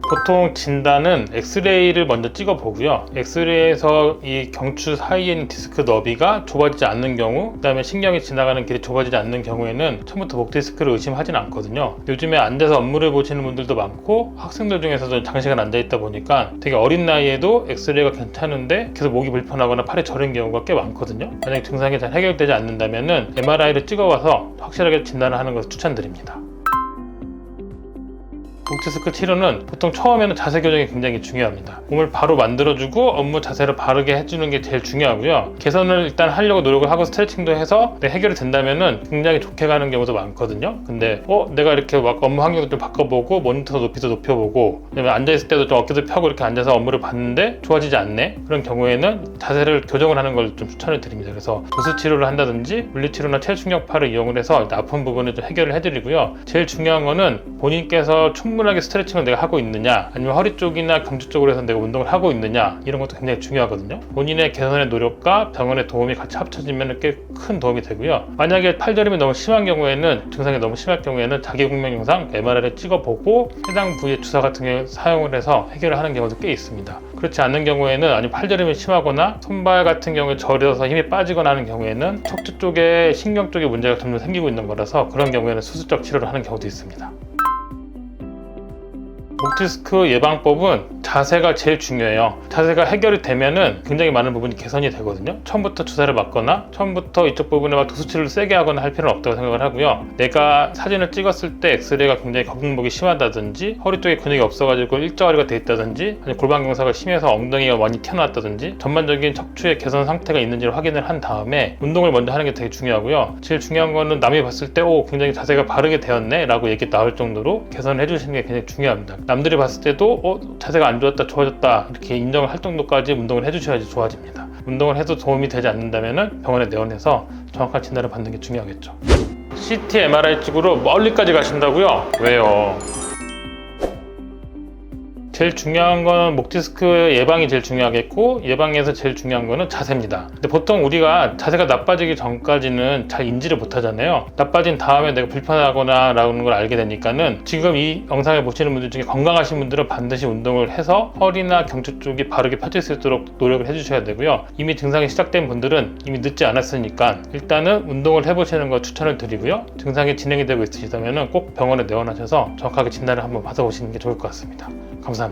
보통 진단은 엑스레이를 먼저 찍어 보고요. 엑스레이에서 이 경추 사이에 있는 디스크 너비가 좁아지지 않는 경우, 그 다음에 신경이 지나가는 길이 좁아지지 않는 경우에는 처음부터 목 디스크를 의심하진 않거든요. 요즘에 앉아서 업무를 보시는 분들도 많고 학생들 중에서도 장시간 앉아 있다 보니까 되게 어린 나이에도 엑스레이가 괜찮은데 계속 목이 불편하거나 팔이 저린 경우가 꽤 많거든요. 만약에 증상이 잘 해결되지 않는다면 MRI를 찍어와서 확실하게 진단을 하는 것을 추천드립니다. 목 디스크 치료는 보통 처음에는 자세 교정이 굉장히 중요합니다. 몸을 바로 만들어주고 업무 자세를 바르게 해주는 게 제일 중요하고요. 개선을 일단 하려고 노력을 하고 스트레칭도 해서 해결이 된다면은 굉장히 좋게 가는 경우도 많거든요. 근데 내가 이렇게 막 업무 환경도 좀 바꿔보고 모니터 높이도 높여보고 그다음에 앉아있을 때도 좀 어깨도 펴고 이렇게 앉아서 업무를 봤는데 좋아지지 않네? 그런 경우에는 자세를 교정을 하는 걸 좀 추천을 드립니다. 그래서 도수 치료를 한다든지 물리치료나 체충격파를 이용을 해서 아픈 부분을 좀 해결을 해드리고요. 제일 중요한 거는 본인께서 충분하게 스트레칭을 내가 하고 있느냐, 아니면 허리 쪽이나 경추 쪽으로 해서 내가 운동을 하고 있느냐, 이런 것도 굉장히 중요하거든요. 본인의 개선의 노력과 병원의 도움이 같이 합쳐지면 꽤 큰 도움이 되고요. 만약에 팔저림이 너무 심한 경우에는, 증상이 너무 심할 경우에는 자기공명 영상 MRI를 찍어보고 해당 부위의 주사 같은 경우 사용을 해서 해결을 하는 경우도 꽤 있습니다. 그렇지 않는 경우에는, 아니면 팔저림이 심하거나 손발 같은 경우에 저려서 힘이 빠지거나 하는 경우에는 척추 쪽에 신경 쪽에 문제가 점점 생기고 있는 거라서 그런 경우에는 수술적 치료를 하는 경우도 있습니다. 목 디스크 예방법은 자세가 제일 중요해요. 자세가 해결이 되면은 굉장히 많은 부분이 개선이 되거든요. 처음부터 주사를 맞거나 처음부터 이쪽 부분에 막 도수치료를 세게 하거나 할 필요는 없다고 생각을 하고요. 내가 사진을 찍었을 때 엑스레이가 굉장히 거북목이 심하다든지 허리 쪽에 근육이 없어가지고 일자허리가 돼 있다든지, 아니면 골반 경사가 심해서 엉덩이가 많이 튀어나왔다든지 전반적인 척추의 개선 상태가 있는지를 확인을 한 다음에 운동을 먼저 하는 게 되게 중요하고요. 제일 중요한 거는 남이 봤을 때 굉장히 자세가 바르게 되었네 라고 얘기 나올 정도로 개선을 해주시는 게 굉장히 중요합니다. 남들이 봤을 때도 자세가 안 좋았다, 좋아졌다 이렇게 인정을 할 정도까지 운동을 해주셔야지 좋아집니다. 운동을 해도 도움이 되지 않는다면 병원에 내원해서 정확한 진단을 받는 게 중요하겠죠. CT, MRI 쪽으로 멀리까지 가신다고요? 왜요? 제일 중요한 건 목 디스크 예방이 제일 중요하겠고, 예방에서 제일 중요한 거는 자세입니다. 근데 보통 우리가 자세가 나빠지기 전까지는 잘 인지를 못 하잖아요. 나빠진 다음에 내가 불편하거나 라는 걸 알게 되니까는, 지금 이 영상을 보시는 분들 중에 건강하신 분들은 반드시 운동을 해서 허리나 경추 쪽이 바르게 펴질 수 있도록 노력을 해주셔야 되고요. 이미 증상이 시작된 분들은 이미 늦지 않았으니까 일단은 운동을 해보시는 거 추천을 드리고요. 증상이 진행이 되고 있으시다면 꼭 병원에 내원하셔서 정확하게 진단을 한번 받아보시는 게 좋을 것 같습니다. 감사합니다.